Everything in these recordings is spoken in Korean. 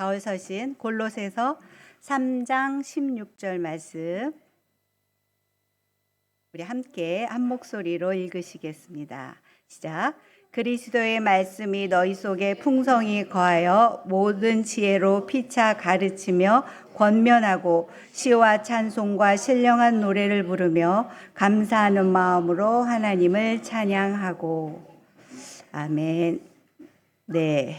바울 서신 골로새서 3장 16절 말씀 우리 함께 한 목소리로 읽으시겠습니다. 시작. 그리스도의 말씀이 너희 속에 풍성히 거하여 모든 지혜로 피차 가르치며 권면하고 시와 찬송과 신령한 노래를 부르며 감사하는 마음으로 하나님을 찬양하고. 아멘. 네.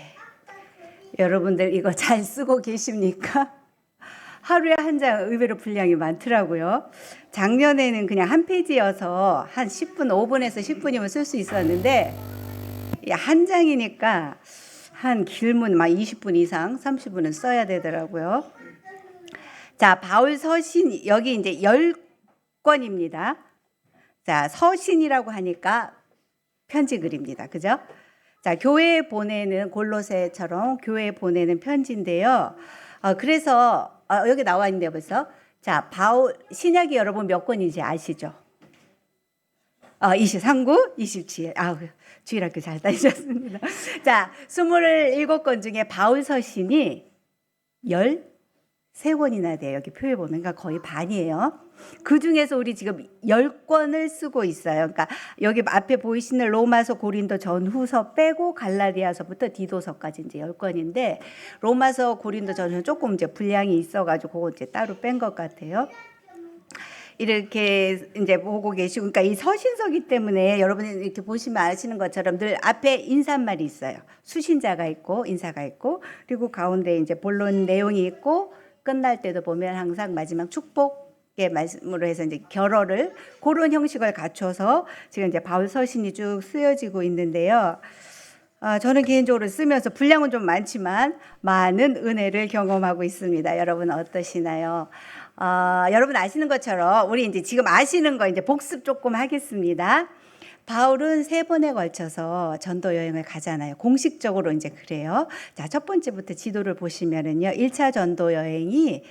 여러분들 이거 잘 쓰고 계십니까? 하루에 한 장 의외로 분량이 많더라고요. 작년에는 그냥 한 페이지여서 한 10분, 5분에서 10분이면 쓸 수 있었는데 한 장이니까 한 길면 막 20분 이상, 30분은 써야 되더라고요. 자, 바울 서신 여기 이제 10권입니다. 자, 서신이라고 하니까 편지 글입니다. 그죠? 자, 교회에 보내는 골로새처럼 교회에 보내는 편지인데요. 그래서 여기 나와 있는데 벌써 자, 바울 신약이 여러분 몇 권인지 아시죠? 23구, 27. 주일학교 잘 다니셨습니다. 자, 27권 중에 바울 서신이 13권이나 돼요. 여기 표에 보면 그러니까 거의 반이에요. 그 중에서 우리 지금 10권을 쓰고 있어요. 그러니까 여기 앞에 보이시는 로마서, 고린도, 전후서 빼고 갈라디아서부터 디도서까지 이제 10권인데 로마서, 고린도, 전후서 조금 이제 분량이 있어가지고 그거 이제 따로 뺀 것 같아요. 이렇게 이제 보고 계시고, 그러니까 이 서신서기 때문에 여러분이 이렇게 보시면 아시는 것처럼 늘 앞에 인사말이 있어요. 수신자가 있고 인사가 있고 그리고 가운데 이제 본론 내용이 있고 끝날 때도 보면 항상 마지막 축복의 말씀으로 해서 이제 결어를 그런 형식을 갖춰서 지금 이제 바울 서신이 쭉 쓰여지고 있는데요. 저는 개인적으로 쓰면서 분량은 좀 많지만 많은 은혜를 경험하고 있습니다. 여러분 어떠시나요? 여러분 아시는 것처럼 우리 이제 지금 아시는 거 이제 복습 조금 하겠습니다. 바울은 3번에 걸쳐서 전도 여행을 가잖아요. 공식적으로 이제 그래요. 자, 첫 번째부터 지도를 보시면은요. 1차 전도 여행이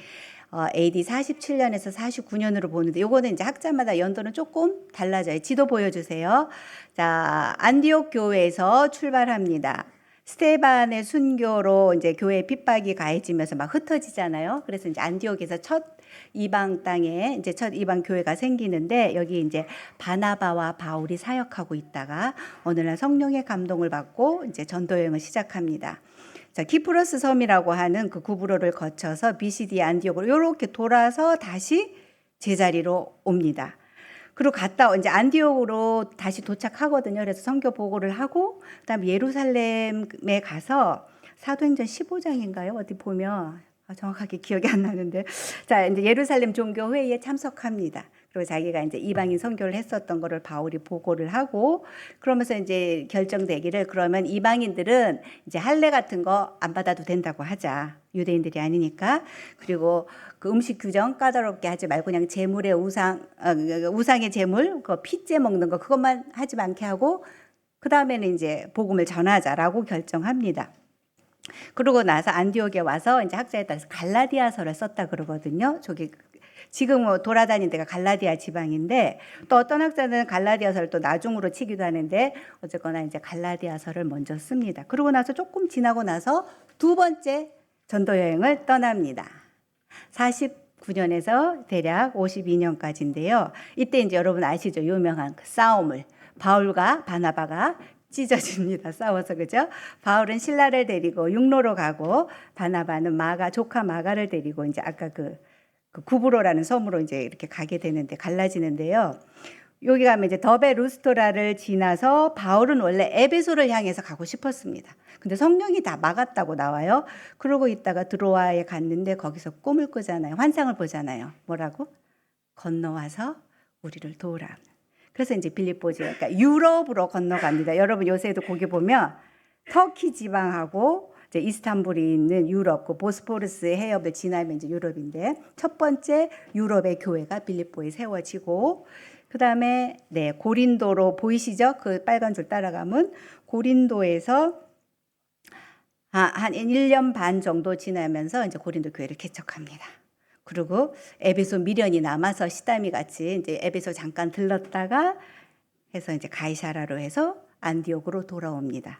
AD 47년에서 49년으로 보는데 요거는 이제 학자마다 연도는 조금 달라져요. 지도 보여주세요. 자, 안디옥 교회에서 출발합니다. 스테반의 순교로 이제 교회 핍박이 가해지면서 막 흩어지잖아요. 그래서 이제 안디옥에서 첫 이방 땅에 이제 첫 이방 교회가 생기는데 여기 이제 바나바와 바울이 사역하고 있다가 어느 날 성령의 감동을 받고 이제 전도 여행을 시작합니다. 자, 키프로스 섬이라고 하는 그 구브로를 거쳐서 비시디 안디옥으로 이렇게 돌아서 다시 제자리로 옵니다. 그리고 갔다 이제 안디옥으로 다시 도착하거든요. 그래서 선교 보고를 하고 그다음에 예루살렘에 가서 사도행전 15장인가요? 어디 보면 정확하게 기억이 안 나는데 자, 이제 예루살렘 종교 회의에 참석합니다. 그리고 자기가 이제 이방인 선교를 했었던 거를 바울이 보고를 하고 그러면서 이제 결정되기를 그러면 이방인들은 이제 할례 같은 거 안 받아도 된다고 하자. 유대인들이 아니니까. 그리고 그 음식 규정 까다롭게 하지 말고 그냥 제물의 우상의 제물, 그 피째 먹는 거 그것만 하지 않게 하고 그 다음에는 이제 복음을 전하자라고 결정합니다. 그러고 나서 안디옥에 와서 이제 학자에 따라서 갈라디아서를 썼다 그러거든요. 저기 지금 돌아다닌 데가 갈라디아 지방인데 또 어떤 학자는 갈라디아서를 또 나중으로 치기도 하는데 어쨌거나 이제 갈라디아서를 먼저 씁니다. 그러고 나서 조금 지나고 나서 두 번째 전도 여행을 떠납니다. 49년에서 대략 52년까지인데요. 이때 이제 여러분 아시죠? 유명한 그 싸움을 바울과 바나바가 찢어집니다. 싸워서 그죠? 바울은 신라를 데리고 육로로 가고 바나바는 조카 마가를 데리고 이제 아까 그 구브로라는 섬으로 이제 이렇게 가게 되는데 갈라지는데요. 여기 가면 이제 더베 루스토라를 지나서 바울은 원래 에베소를 향해서 가고 싶었습니다. 근데 성령이 다 막았다고 나와요. 그러고 있다가 드로아에 갔는데 거기서 꿈을 꾸잖아요. 환상을 보잖아요. 뭐라고? 건너와서 우리를 도우라. 그래서 이제 빌립보지, 그러니까 유럽으로 건너갑니다. 여러분 요새도 거기 보면 터키 지방하고 이제 이스탄불이 있는 유럽, 그 보스포르스 해협을 지나면 이제 유럽인데 첫 번째 유럽의 교회가 빌립보에 세워지고 그 다음에 고린도로 보이시죠? 그 빨간 줄 따라가면 고린도에서 한 1년 반 정도 지나면서 이제 고린도 교회를 개척합니다. 그리고 에베소 미련이 남아서 시다미 같이 이제 에베소 잠깐 들렀다가 해서 이제 가이사라로 해서 안디옥으로 돌아옵니다.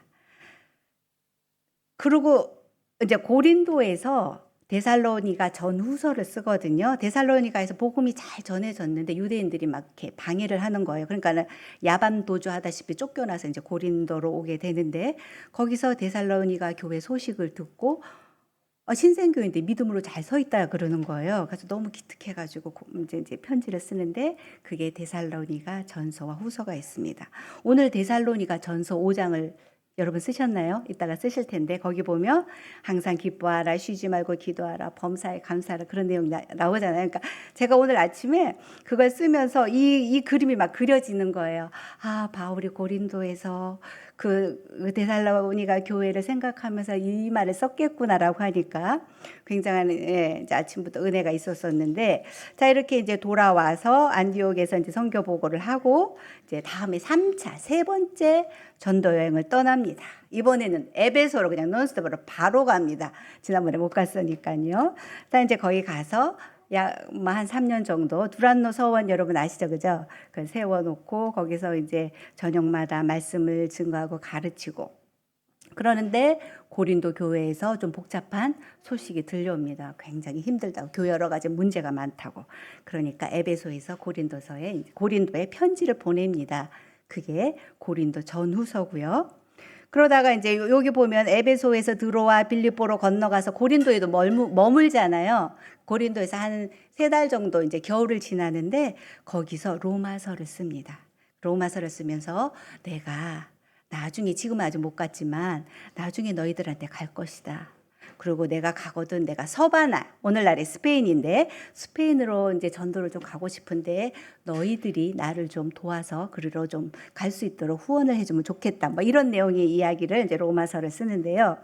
그리고 이제 고린도에서 데살로니가 전후서를 쓰거든요. 데살로니가에서 복음이 잘 전해졌는데 유대인들이 막 이렇게 방해를 하는 거예요. 그러니까는 야반 도주하다시피 쫓겨나서 이제 고린도로 오게 되는데 거기서 데살로니가 교회 소식을 듣고 신생교회인데 믿음으로 잘 서 있다 그러는 거예요. 그래서 너무 기특해가지고 이제 편지를 쓰는데 그게 데살로니가 전서와 후서가 있습니다. 오늘 데살로니가 전서 5장을 여러분 쓰셨나요? 이따가 쓰실 텐데 거기 보면 항상 기뻐하라, 쉬지 말고 기도하라, 범사에 감사하라 그런 내용이 나오잖아요. 그러니까 제가 오늘 아침에 그걸 쓰면서 이 그림이 막 그려지는 거예요. 아, 바울이 고린도에서 그 데살로니가 교회를 생각하면서 이 말을 썼겠구나라고 하니까 굉장한 이제 아침부터 은혜가 있었었는데, 자 이렇게 이제 돌아와서 안디옥에서 이제 선교 보고를 하고 이제 다음에 3차 세 번째 전도 여행을 떠납니다. 이번에는 에베소로 그냥 논스톱으로 바로 갑니다. 지난번에 못 갔으니까요. 일단 이제 거기 가서 약 한 3년 정도 두란노 서원 여러분 아시죠, 그죠? 그 세워놓고 거기서 이제 저녁마다 말씀을 증거하고 가르치고 그러는데 고린도 교회에서 좀 복잡한 소식이 들려옵니다. 굉장히 힘들다고, 교회 여러 가지 문제가 많다고. 그러니까 에베소에서 고린도에 편지를 보냅니다. 그게 고린도 전후서고요. 그러다가 이제 여기 보면 에베소에서 들어와 빌립보로 건너가서 고린도에도 머물잖아요. 고린도에서 한 3달 정도 이제 겨울을 지나는데 거기서 로마서를 씁니다. 로마서를 쓰면서 내가 나중에, 지금은 아직 못 갔지만 나중에 너희들한테 갈 것이다. 그리고 내가 가거든 내가 서바나, 오늘날의 스페인인데 스페인으로 이제 전도를 좀 가고 싶은데 너희들이 나를 좀 도와서 그리로 좀 갈 수 있도록 후원을 해주면 좋겠다. 뭐 이런 내용의 이야기를 이제 로마서를 쓰는데요.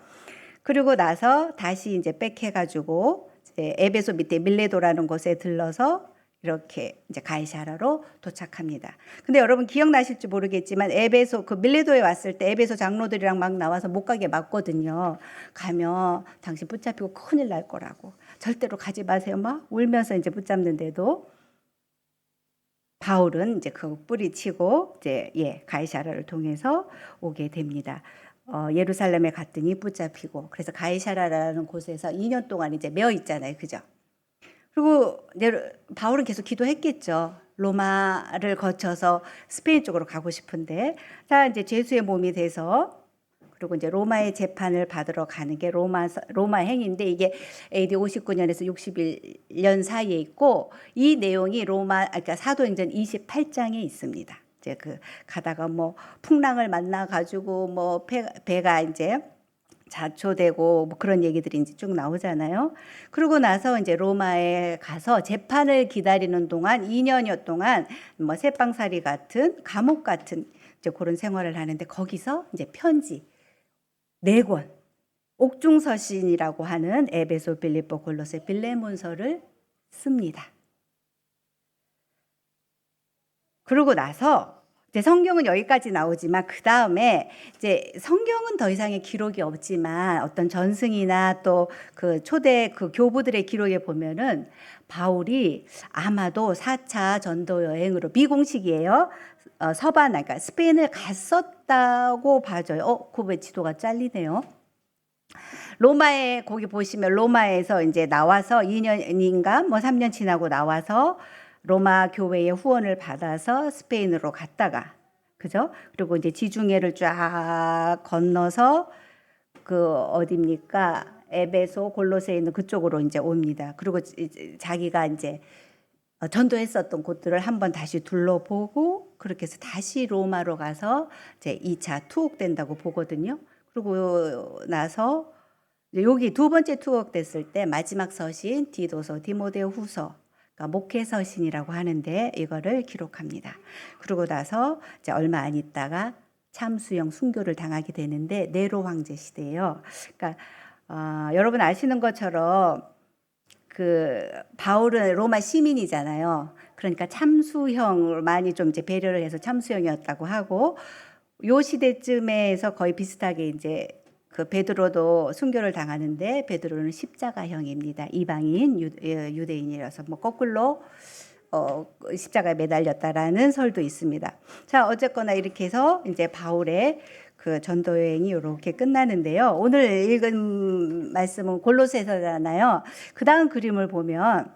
그리고 나서 다시 이제 백해가지고 이제 에베소 밑에 밀레도라는 곳에 들러서 이렇게 이제 가이사라로 도착합니다. 근데 여러분 기억나실지 모르겠지만 에베소 그 밀레도에 왔을 때 에베소 장로들이랑 막 나와서 못 가게 막거든요. 가면 당신 붙잡히고 큰일 날 거라고. 절대로 가지 마세요. 막 울면서 이제 붙잡는데도 바울은 이제 그거 뿌리치고 이제 가이사라를 통해서 오게 됩니다. 예루살렘에 갔더니 붙잡히고 그래서 가이사라라는 곳에서 2년 동안 이제 매어 있잖아요. 그죠? 그리고 바울은 계속 기도했겠죠. 로마를 거쳐서 스페인 쪽으로 가고 싶은데, 자 이제 죄수의 몸이 돼서 그리고 이제 로마의 재판을 받으러 가는 게 로마 행인데 이게 AD 59년에서 61년 사이에 있고 이 내용이 그러니까 사도행전 28장에 있습니다. 이제 그 가다가 뭐 풍랑을 만나 가지고 뭐 배가 이제 자초되고 뭐 그런 얘기들이 이제 쭉 나오잖아요. 그러고 나서 이제 로마에 가서 재판을 기다리는 동안 2년여 동안 뭐 새빵살이 같은 감옥 같은 이제 그런 생활을 하는데 거기서 이제 편지 4권 옥중서신이라고 하는 에베소, 빌립보, 골로새, 빌레몬서를 씁니다. 그러고 나서 이제 성경은 여기까지 나오지만 그 다음에 이제 성경은 더 이상의 기록이 없지만 어떤 전승이나 또 그 초대 그 교부들의 기록에 보면은 바울이 아마도 4차 전도 여행으로 미공식이에요. 서바나, 그러니까 스페인을 갔었다고 봐져요. 그 왜 지도가 잘리네요. 로마에 거기 보시면 로마에서 이제 나와서 2년인가 뭐 3년 지나고 나와서 로마 교회의 후원을 받아서 스페인으로 갔다가 그죠? 그리고 이제 지중해를 쫙 건너서 그 어디입니까? 에베소, 골로새에 있는 그쪽으로 이제 옵니다. 그리고 자기가 이제 전도했었던 곳들을 한번 다시 둘러보고 그렇게 해서 다시 로마로 가서 이제 2차 투옥된다고 보거든요. 그리고 나서 여기 2번째 투옥됐을 때 마지막 서신 디도서, 디모데 후서, 그러니까 목회 서신이라고 하는데 이거를 기록합니다. 그러고 나서 이제 얼마 안 있다가 참수형 순교를 당하게 되는데 네로 황제 시대예요. 그러니까 여러분 아시는 것처럼 그 바울은 로마 시민이잖아요. 그러니까 참수형을 많이 좀 이제 배려를 해서 참수형이었다고 하고 요 시대쯤에서 거의 비슷하게 이제 그 베드로도 순교를 당하는데 베드로는 십자가형입니다. 이방인 유대인이라서 뭐 거꾸로 십자가에 매달렸다라는 설도 있습니다. 자 어쨌거나 이렇게 해서 이제 바울의 그 전도 여행이 이렇게 끝나는데요. 오늘 읽은 말씀은 골로새서잖아요. 그 다음 그림을 보면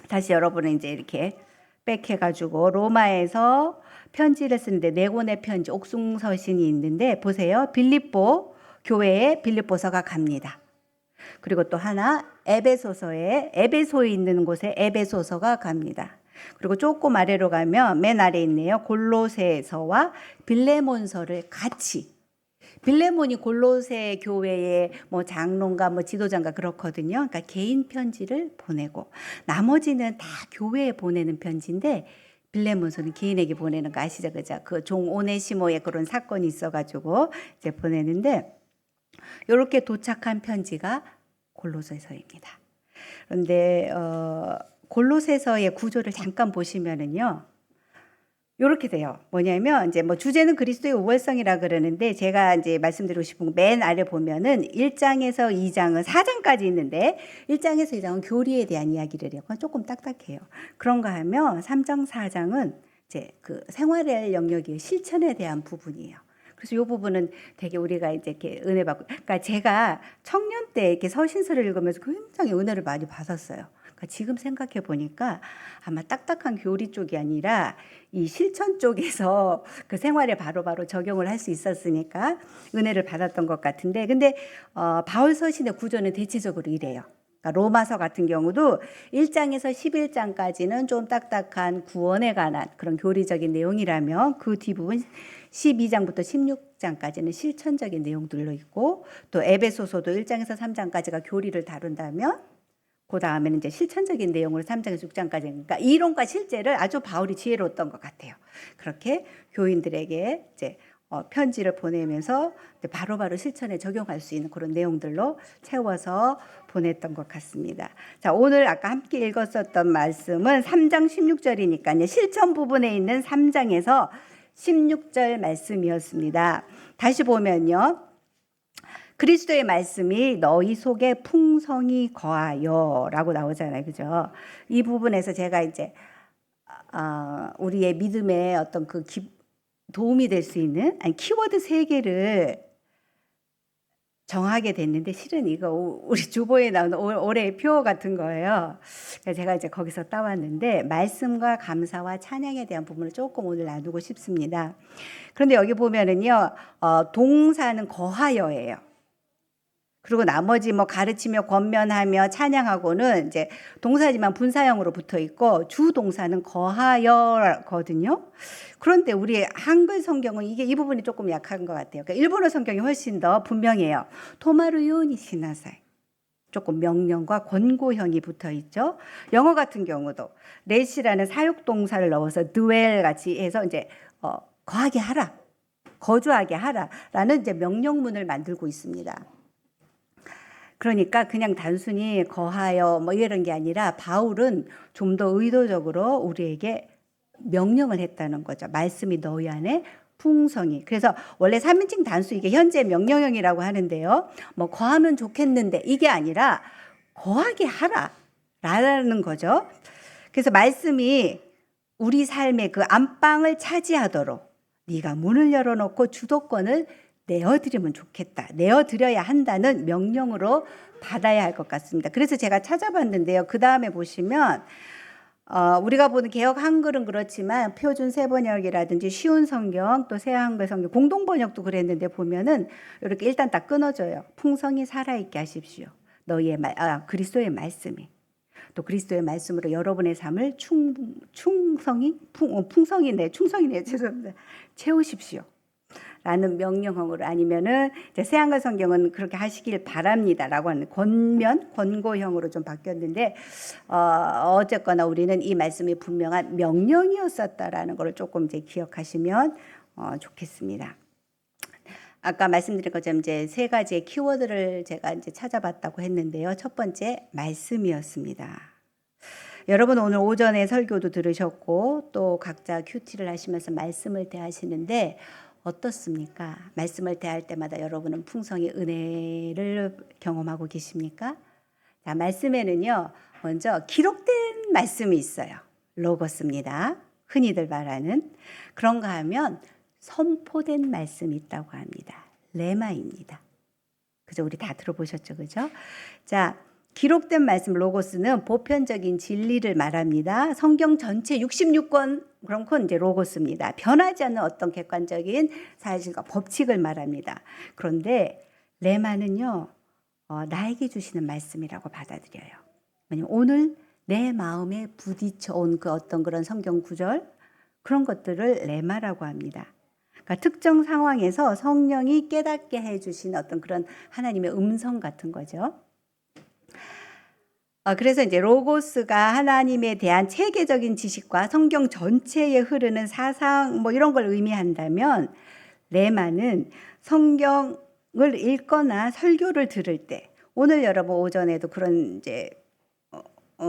다시 여러분은 이제 이렇게 백해가지고 로마에서 편지를 쓰는데 네 권의 편지, 옥중서신이 있는데 보세요. 빌립보 교회에 빌립보서가 갑니다. 그리고 또 하나 에베소에 있는 곳에 에베소서가 갑니다. 그리고 조금 아래로 가면 맨 아래에 있네요. 골로새서와 빌레몬서를 같이. 빌레몬이 골로새 교회의 뭐 장로인가 뭐 지도자인가 그렇거든요. 그러니까 개인 편지를 보내고 나머지는 다 교회에 보내는 편지인데 빌레몬서는 개인에게 보내는 거 아시죠? 그죠? 그 종 오네시모의 그런 사건이 있어가지고 이제 보내는데 이렇게 도착한 편지가 골로새서입니다. 그런데 골로새서의 구조를 잠깐 보시면은요. 이렇게 돼요. 뭐냐면 이제 뭐 주제는 그리스도의 우월성이라 그러는데 제가 이제 말씀드리고 싶은 맨 아래 보면은 1장에서 2장은 4장까지 있는데 1장에서 2장은 교리에 대한 이야기를 해요. 그건 조금 딱딱해요. 그런가 하면 3장, 4장은 이제 그 생활의 영역의 실천에 대한 부분이에요. 그래서 이 부분은 되게 우리가 이제 이렇게 은혜 받고, 그러니까 제가 청년 때 이렇게 서신서를 읽으면서 굉장히 은혜를 많이 받았어요. 그러니까 지금 생각해 보니까 아마 딱딱한 교리 쪽이 아니라 이 실천 쪽에서 그 생활에 바로바로 적용을 할 수 있었으니까 은혜를 받았던 것 같은데, 근데 바울 서신의 구조는 대체적으로 이래요. 그러니까 로마서 같은 경우도 1장에서 11장까지는 좀 딱딱한 구원에 관한 그런 교리적인 내용이라면 그 뒷부분 12장부터 16장까지는 실천적인 내용들로 있고, 또 에베소서도 1장에서 3장까지가 교리를 다룬다면 그 다음에는 이제 실천적인 내용으로 3장에서 6장까지, 그러니까 이론과 실제를 아주 바울이 지혜로웠던 것 같아요. 그렇게 교인들에게 이제 편지를 보내면서 바로바로 실천에 적용할 수 있는 그런 내용들로 채워서 보냈던 것 같습니다. 자, 오늘 아까 함께 읽었었던 말씀은 3장 16절이니까요. 실천 부분에 있는 3장에서 16절 말씀이었습니다. 다시 보면요. 그리스도의 말씀이 너희 속에 풍성히 거하여 라고 나오잖아요. 그죠? 이 부분에서 제가 이제 우리의 믿음에 어떤 그 도움이 될 수 있는 키워드 3개를 정하게 됐는데, 실은 이거 우리 주보에 나오는 올해의 표 같은 거예요. 그래서 제가 이제 거기서 따왔는데 말씀과 감사와 찬양에 대한 부분을 조금 오늘 나누고 싶습니다. 그런데 여기 보면은요, 동사는 거하여예요. 그리고 나머지 뭐 가르치며 권면하며 찬양하고는 이제 동사지만 분사형으로 붙어 있고 주 동사는 거하여거든요. 그런데 우리 한글 성경은 이 부분이 조금 약한 것 같아요. 그러니까 일본어 성경이 훨씬 더 분명해요. 토마루 요니 시나사이. 조금 명령과 권고형이 붙어 있죠. 영어 같은 경우도 렛이라는 사역 동사를 넣어서 dwell 같이 해서 이제 거하게 하라, 거주하게 하라라는 이제 명령문을 만들고 있습니다. 그러니까 그냥 단순히 거하여 뭐 이런 게 아니라 바울은 좀 더 의도적으로 우리에게 명령을 했다는 거죠. 말씀이 너희 안에 풍성히. 그래서 원래 3인칭 단수 이게 현재 명령형이라고 하는데요. 뭐 거하면 좋겠는데 이게 아니라 거하게 하라라는 거죠. 그래서 말씀이 우리 삶의 그 안방을 차지하도록 네가 문을 열어놓고 주도권을 내어드리면 좋겠다. 내어드려야 한다는 명령으로 받아야 할 것 같습니다. 그래서 제가 찾아봤는데요. 그 다음에 보시면 우리가 보는 개역 한글은 그렇지만 표준 세번역이라든지 쉬운 성경 또 새 한글 성경 공동 번역도 그랬는데 보면은 이렇게 일단 딱 끊어져요. 풍성히 살아있게 하십시오. 너희의 그리스도의 말씀이. 또 그리스도의 말씀으로 여러분의 삶을 충성이네 죄송합니다. 채우십시오. 라는 명령형으로, 아니면은 새 한글 성경은 그렇게 하시길 바랍니다라고 하는 권고형으로 좀 바뀌었는데 어쨌거나 우리는 이 말씀이 분명한 명령이었었다라는 걸 조금 이제 기억하시면 좋겠습니다. 아까 말씀드린 것처럼 이제 3가지의 키워드를 제가 이제 찾아봤다고 했는데요. 첫 번째 말씀이었습니다. 여러분 오늘 오전에 설교도 들으셨고 또 각자 큐티를 하시면서 말씀을 대하시는데 어떻습니까? 말씀을 대할 때마다 여러분은 풍성히 은혜를 경험하고 계십니까? 자, 말씀에는요, 먼저 기록된 말씀이 있어요. 로고스입니다. 흔히들 말하는. 그런가 하면 선포된 말씀이 있다고 합니다. 레마입니다. 그죠? 우리 다 들어보셨죠? 그죠? 자, 기록된 말씀 로고스는 보편적인 진리를 말합니다. 성경 전체 66권 그럼 그건 이제 로고스입니다. 변하지 않는 어떤 객관적인 사실과 법칙을 말합니다. 그런데 레마는요, 나에게 주시는 말씀이라고 받아들여요. 왜냐면 오늘 내 마음에 부딪혀 온 그 어떤 그런 성경 구절 그런 것들을 레마라고 합니다. 그러니까 특정 상황에서 성령이 깨닫게 해주신 어떤 그런 하나님의 음성 같은 거죠. 그래서 이제 로고스가 하나님에 대한 체계적인 지식과 성경 전체에 흐르는 사상 뭐 이런 걸 의미한다면 레마는 성경을 읽거나 설교를 들을 때 오늘 여러분 오전에도 그런 이제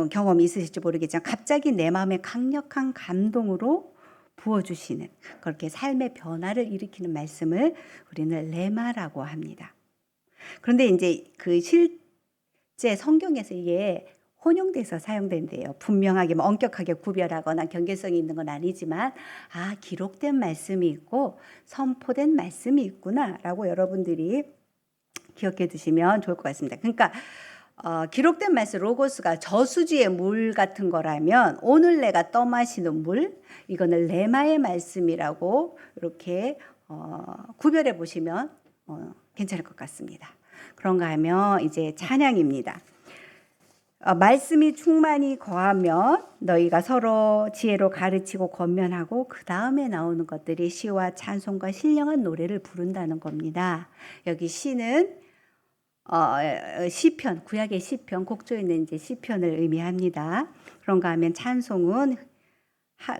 경험이 있으실지 모르겠지만 갑자기 내 마음에 강력한 감동으로 부어주시는 그렇게 삶의 변화를 일으키는 말씀을 우리는 레마라고 합니다. 그런데 이제 그 실제 성경에서 이게 혼용돼서 사용된대요. 분명하게 뭐 엄격하게 구별하거나 경계성이 있는 건 아니지만 기록된 말씀이 있고 선포된 말씀이 있구나라고 여러분들이 기억해 두시면 좋을 것 같습니다. 그러니까 기록된 말씀 로고스가 저수지의 물 같은 거라면 오늘 내가 떠마시는 물 이거는 레마의 말씀이라고 이렇게 구별해 보시면 괜찮을 것 같습니다. 그런가 하면 이제 찬양입니다. 말씀이 충만히 거하면 너희가 서로 지혜로 가르치고 권면하고 그 다음에 나오는 것들이 시와 찬송과 신령한 노래를 부른다는 겁니다. 여기 시는 시편, 구약의 시편, 곡조에 있는 이제 시편을 의미합니다. 그런가 하면 찬송은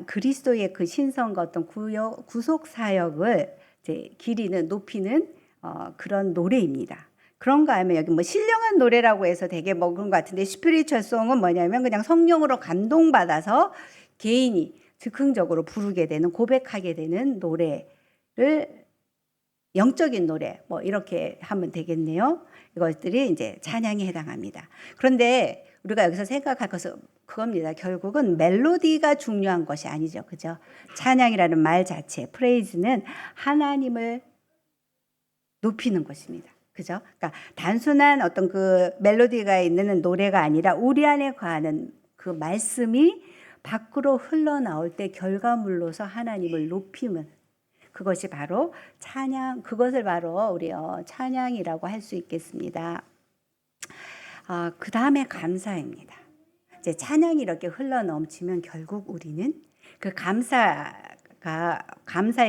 그리스도의 그 신성과 어떤 구속 사역을 이제 기리는 높이는 그런 노래입니다. 그런가 하면 여기 뭐 신령한 노래라고 해서 되게 뭐 그런 것 같은데 스피리추얼 송은 뭐냐면 그냥 성령으로 감동받아서 개인이 즉흥적으로 부르게 되는 고백하게 되는 노래를 영적인 노래 뭐 이렇게 하면 되겠네요. 이것들이 이제 찬양에 해당합니다. 그런데 우리가 여기서 생각할 것은 그겁니다. 결국은 멜로디가 중요한 것이 아니죠. 그죠? 찬양이라는 말 자체, 프레이즈는 하나님을 높이는 것입니다. 그죠? 그러니까 단순한 어떤 그 멜로디가 있는 노래가 아니라 우리 안에 거하는 그 말씀이 밖으로 흘러나올 때 결과물로서 하나님을 높이는 그것이 바로 찬양, 그것을 바로 우리 찬양이라고 할 수 있겠습니다. 그 다음에 감사입니다. 이제 찬양이 이렇게 흘러 넘치면 결국 우리는 그 감사의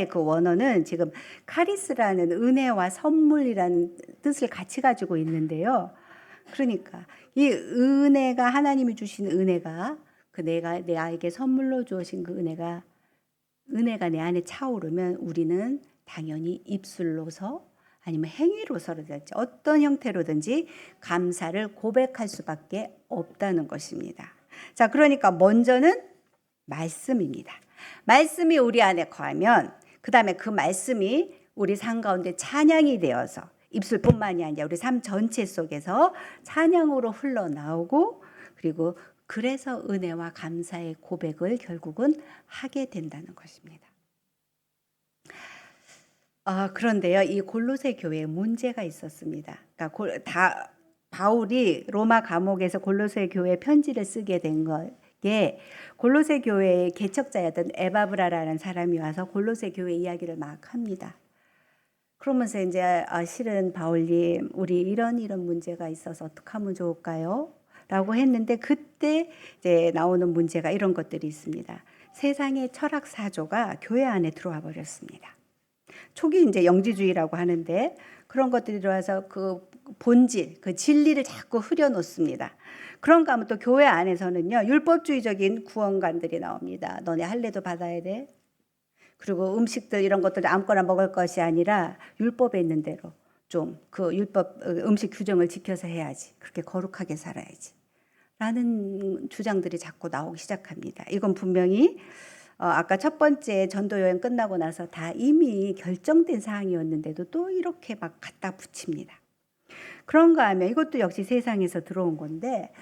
그 원어는 지금 카리스라는 은혜와 선물이라는 뜻을 같이 가지고 있는데요. 그러니까 이 은혜가 하나님이 주신 은혜가 그 내가 내에게 선물로 주신 그 은혜가 내 안에 차오르면 우리는 당연히 입술로서 아니면 행위로서든지 어떤 형태로든지 감사를 고백할 수밖에 없다는 것입니다. 자, 그러니까 먼저는 말씀입니다. 말씀이 우리 안에 거하면 그 다음에 그 말씀이 우리 삶 가운데 찬양이 되어서 입술뿐만이 아니라 우리 삶 전체 속에서 찬양으로 흘러나오고 그리고 그래서 은혜와 감사의 고백을 결국은 하게 된다는 것입니다. 그런데요, 이 골로새 교회에 문제가 있었습니다. 그러니까 바울이 로마 감옥에서 골로새 교회에 편지를 쓰게 된 게 골로새 교회의 개척자였던 에바브라라는 사람이 와서 골로새 교회 이야기를 막 합니다. 그러면서 이제 실은 바울님, 우리 이런 문제가 있어서 어떻게 하면 좋을까요? 라고 했는데 그때 이제 나오는 문제가 이런 것들이 있습니다. 세상의 철학 사조가 교회 안에 들어와 버렸습니다. 초기 이제 영지주의라고 하는데 그런 것들이 들어와서 그 본질, 그 진리를 자꾸 흐려놓습니다. 그런가 하면 또 교회 안에서는요, 율법주의적인 구원관들이 나옵니다. 너네 할례도 받아야 돼. 그리고 음식들 이런 것들 아무거나 먹을 것이 아니라 율법에 있는 대로 좀 그 율법 음식 규정을 지켜서 해야지. 그렇게 거룩하게 살아야지. 라는 주장들이 자꾸 나오기 시작합니다. 이건 분명히 아까 첫 번째 전도 여행 끝나고 나서 다 이미 결정된 사항이었는데도 또 이렇게 막 갖다 붙입니다. 그런가 하면 이것도 역시 세상에서 들어온 건데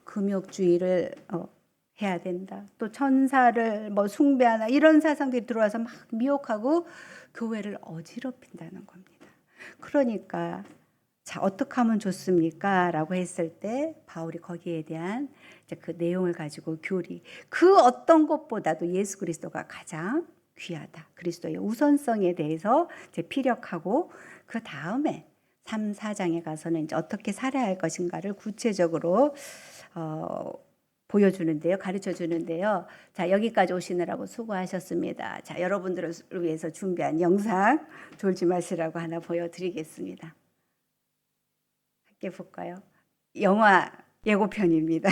금욕주의를 해야 된다. 또 천사를 뭐 숭배하나 이런 사상들이 들어와서 막 미혹하고 교회를 어지럽힌다는 겁니다. 그러니까 자, 어떻게 하면 좋습니까? 라고 했을 때 바울이 거기에 대한 이제 그 내용을 가지고 교리, 그 어떤 것보다도 예수 그리스도가 가장 귀하다. 그리스도의 우선성에 대해서 이제 피력하고 그 다음에 3, 4장에 가서는 이제 어떻게 살아야 할 것인가를 구체적으로 보여주는데요. 가르쳐 주는데요. 자, 여기까지 오시느라고 수고하셨습니다. 자, 여러분들을 위해서 준비한 영상 졸지 마시라고 하나 보여드리겠습니다. 함께 볼까요? 영화 예고편입니다.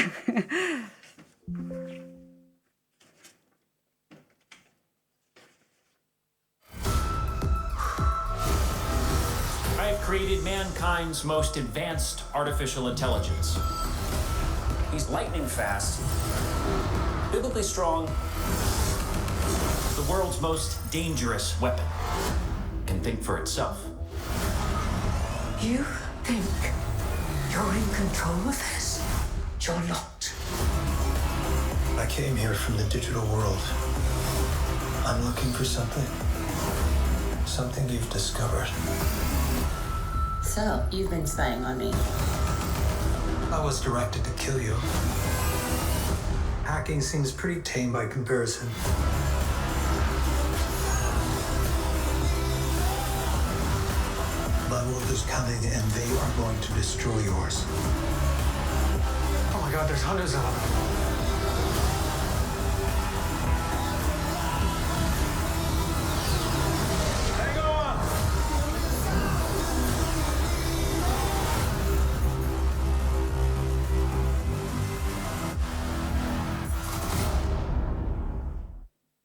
I have created mankind's most advanced artificial intelligence. He's lightning fast, biblically strong, the world's most dangerous weapon. Can think for itself. You think you're in control of this? You're not. I came here from the digital world. I'm looking for something. Something you've discovered. So, you've been spying on me. I was directed to kill you. Hacking seems pretty tame by comparison. My world is coming and they are going to destroy yours. Oh my god, there's hundreds of them.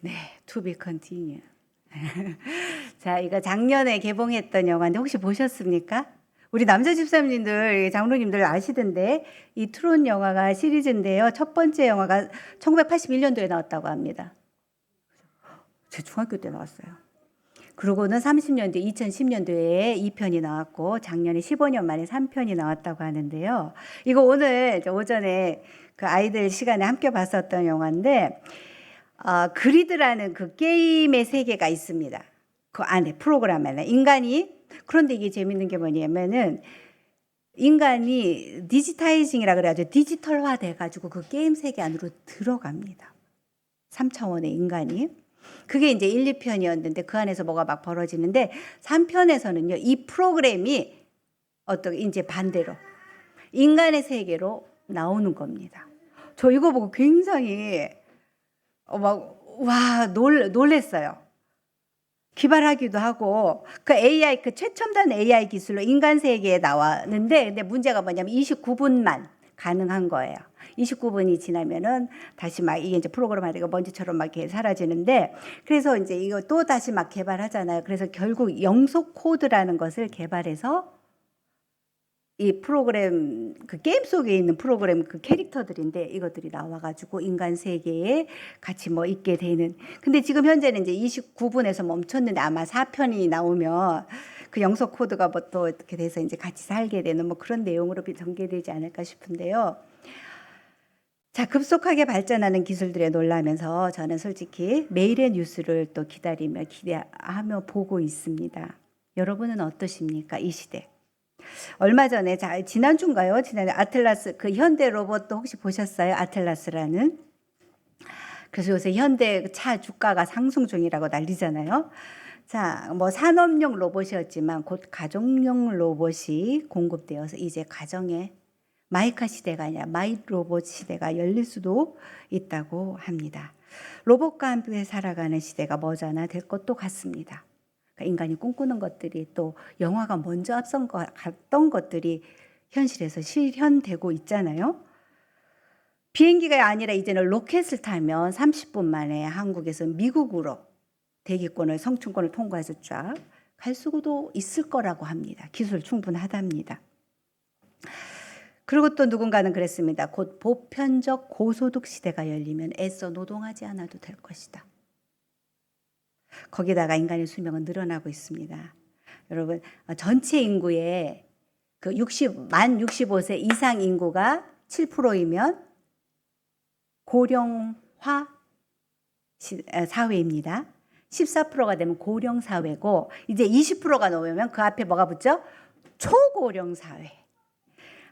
네, to be continue. 자, 이거 작년에 개봉했던 영화인데 혹시 보셨습니까? 우리 남자 집사님들, 장로님들 아시던데 이 트론 영화가 시리즈인데요. 첫 번째 영화가 1981년도에 나왔다고 합니다. 제 중학교 때 나왔어요. 그러고는 30년대, 2010년도에 2편이 나왔고 작년에 15년 만에 3편이 나왔다고 하는데요. 이거 오늘 오전에 그 아이들 시간에 함께 봤었던 영화인데 그리드라는 그 게임의 세계가 있습니다. 그 안에 프로그램 안에 인간이, 그런데 이게 재밌는 게 뭐냐면은 인간이 디지타이징이라 그래가지고 디지털화 돼가지고 그 게임 세계 안으로 들어갑니다. 3차원의 인간이. 그게 이제 1, 2편이었는데 그 안에서 뭐가 막 벌어지는데 3편에서는요 이 프로그램이 어떻게 이제 반대로 인간의 세계로 나오는 겁니다. 저 이거 보고 굉장히 놀랬어요. 기발하기도 하고 그 AI 그 최첨단 AI 기술로 인간 세계에 나왔는데 근데 문제가 뭐냐면 29분만 가능한 거예요. 29분이 지나면은 다시 막 이게 이제 프로그램 하다가 먼지처럼 막 이렇게 사라지는데 그래서 이제 이거 또 다시 막 개발하잖아요. 그래서 결국 영속 코드라는 것을 개발해서 이 프로그램 그 게임 속에 있는 프로그램 그 캐릭터들인데 이것들이 나와가지고 인간 세계에 같이 뭐 있게 되는. 근데 지금 현재는 이제 29분에서 멈췄는데 아마 4편이 나오면 그 영속 코드가 뭐 또 어떻게 돼서 이제 같이 살게 되는 뭐 그런 내용으로 전개되지 않을까 싶은데요. 자, 급속하게 발전하는 기술들에 놀라면서 저는 솔직히 매일의 뉴스를 또 기다리며 기대하며 보고 있습니다. 여러분은 어떠십니까? 이 시대. 얼마 전에 지난주인가요? 지난해 아틀라스 그 현대 로봇도 혹시 보셨어요? 아틀라스라는. 그래서 요새 현대 차 주가가 상승 중이라고 난리잖아요. 자, 뭐 산업용 로봇이었지만 곧 가정용 로봇이 공급되어서 이제 가정에 마이카 시대가 아니라 마이 로봇 시대가 열릴 수도 있다고 합니다. 로봇과 함께 살아가는 시대가 머지않아 될 것도 같습니다. 그러니까 인간이 꿈꾸는 것들이 또 영화가 먼저 앞선 갔던 것들이 현실에서 실현되고 있잖아요. 비행기가 아니라 이제는 로켓을 타면 30분 만에 한국에서 미국으로 대기권을 성층권을 통과해서 쫙 갈 수도 있을 거라고 합니다. 기술 충분하답니다. 그리고 또 누군가는 그랬습니다. 곧 보편적 고소득 시대가 열리면 애써 노동하지 않아도 될 것이다. 거기다가 인간의 수명은 늘어나고 있습니다. 여러분, 전체 인구의 그 만 65세 이상 인구가 7%이면 고령화 사회입니다. 14%가 되면 고령 사회고 이제 20%가 넘으면 그 앞에 뭐가 붙죠? 초고령 사회.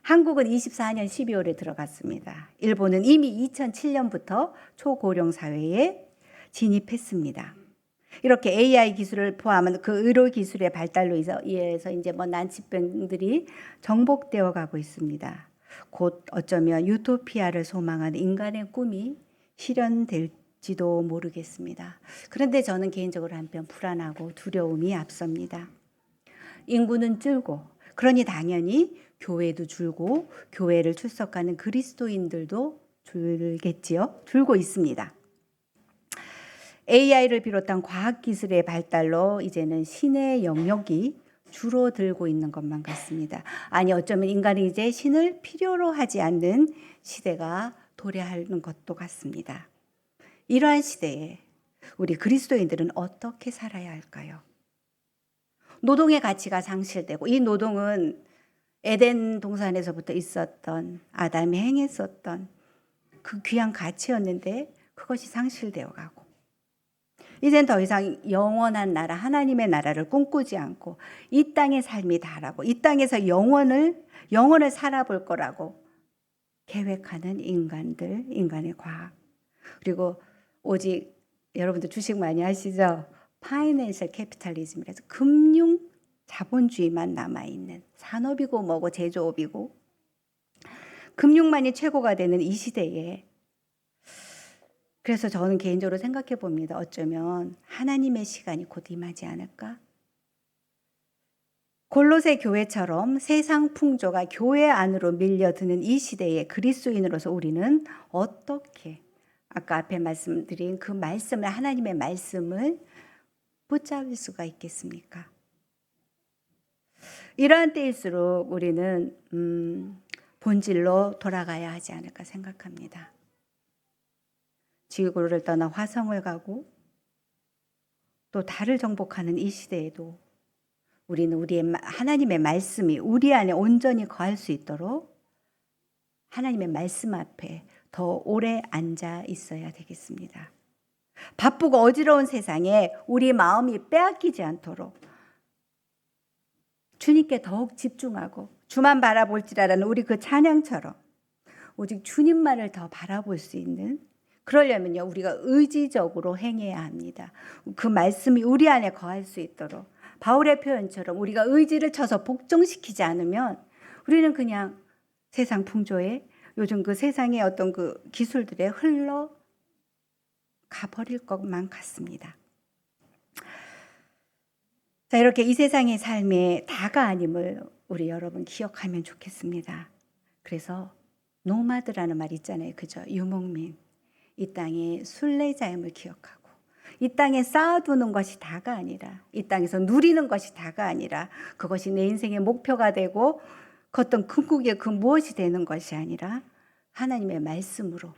한국은 24년 12월에 들어갔습니다. 일본은 이미 2007년부터 초고령 사회에 진입했습니다. 이렇게 AI 기술을 포함한 그 의료 기술의 발달로 인해서 이제 뭐 난치병들이 정복되어 가고 있습니다. 곧 어쩌면 유토피아를 소망하는 인간의 꿈이 실현될지도 모르겠습니다. 그런데 저는 개인적으로 한편 불안하고 두려움이 앞섭니다. 인구는 줄고, 그러니 당연히 교회도 줄고 교회를 출석하는 그리스도인들도 줄겠지요. 줄고 있습니다. AI를 비롯한 과학기술의 발달로 이제는 신의 영역이 줄어들고 있는 것만 같습니다. 아니 어쩌면 인간이 이제 신을 필요로 하지 않는 시대가 도래하는 것도 같습니다. 이러한 시대에 우리 그리스도인들은 어떻게 살아야 할까요? 노동의 가치가 상실되고 이 노동은 에덴 동산에서부터 있었던 아담이 행했었던 그 귀한 가치였는데 그것이 상실되어 가고 이젠 더 이상 영원한 나라 하나님의 나라를 꿈꾸지 않고 이 땅의 삶이 다라고 이 땅에서 영원을 살아볼 거라고 계획하는 인간들, 인간의 과학 그리고 오직 여러분들 주식 많이 하시죠? 파이낸셜 캐피탈리즘이라서 금융 자본주의만 남아있는 산업이고 뭐고 제조업이고 금융만이 최고가 되는 이 시대에 그래서 저는 개인적으로 생각해 봅니다. 어쩌면 하나님의 시간이 곧 임하지 않을까? 골로새 교회처럼 세상 풍조가 교회 안으로 밀려드는 이 시대에 그리스도인으로서 우리는 어떻게 아까 앞에 말씀드린 그 말씀을 하나님의 말씀을 붙잡을 수가 있겠습니까? 이러한 때일수록 우리는 본질로 돌아가야 하지 않을까 생각합니다. 지구를 떠나 화성을 가고 또 달을 정복하는 이 시대에도 우리는 우리의 하나님의 말씀이 우리 안에 온전히 거할 수 있도록 하나님의 말씀 앞에 더 오래 앉아 있어야 되겠습니다. 바쁘고 어지러운 세상에 우리 마음이 빼앗기지 않도록 주님께 더욱 집중하고 주만 바라볼지라라는 우리 그 찬양처럼 오직 주님만을 더 바라볼 수 있는 그러려면요 우리가 의지적으로 행해야 합니다. 그 말씀이 우리 안에 거할 수 있도록 바울의 표현처럼 우리가 의지를 쳐서 복종시키지 않으면 우리는 그냥 세상 풍조에 요즘 그 세상의 어떤 그 기술들에 흘러 가버릴 것만 같습니다. 자, 이렇게 이 세상의 삶의 다가 아님을 우리 여러분 기억하면 좋겠습니다. 그래서 노마드라는 말 있잖아요. 그죠? 유목민. 이 땅의 순례자임을 기억하고 이 땅에 쌓아두는 것이 다가 아니라 이 땅에서 누리는 것이 다가 아니라 그것이 내 인생의 목표가 되고 그 어떤 궁극의 그 무엇이 되는 것이 아니라 하나님의 말씀으로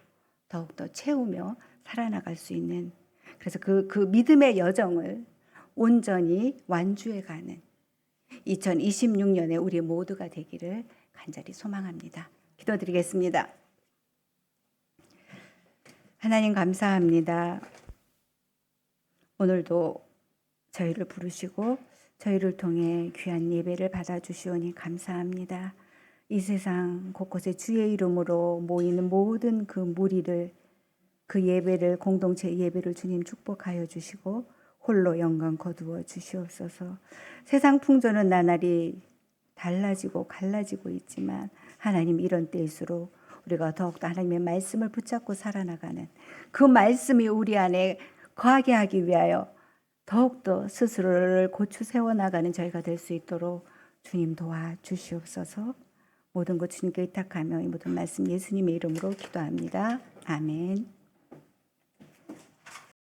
더욱더 채우며 살아나갈 수 있는 그래서 그 믿음의 여정을 온전히 완주해가는 2026년에 우리 모두가 되기를 간절히 소망합니다. 기도드리겠습니다. 하나님 감사합니다. 오늘도 저희를 부르시고 저희를 통해 귀한 예배를 받아주시오니 감사합니다. 이 세상 곳곳에 주의 이름으로 모이는 모든 그 무리를 그 예배를 공동체 예배를 주님 축복하여 주시고 홀로 영광 거두어 주시옵소서. 세상 풍조는 나날이 달라지고 갈라지고 있지만 하나님 이런 때일수록 우리가 더욱더 하나님의 말씀을 붙잡고 살아나가는 그 말씀이 우리 안에 거하게 하기 위하여 더욱더 스스로를 고추 세워나가는 저희가 될 수 있도록 주님 도와주시옵소서. 모든 것 주님께 의탁하며 이 모든 말씀 예수님의 이름으로 기도합니다. 아멘.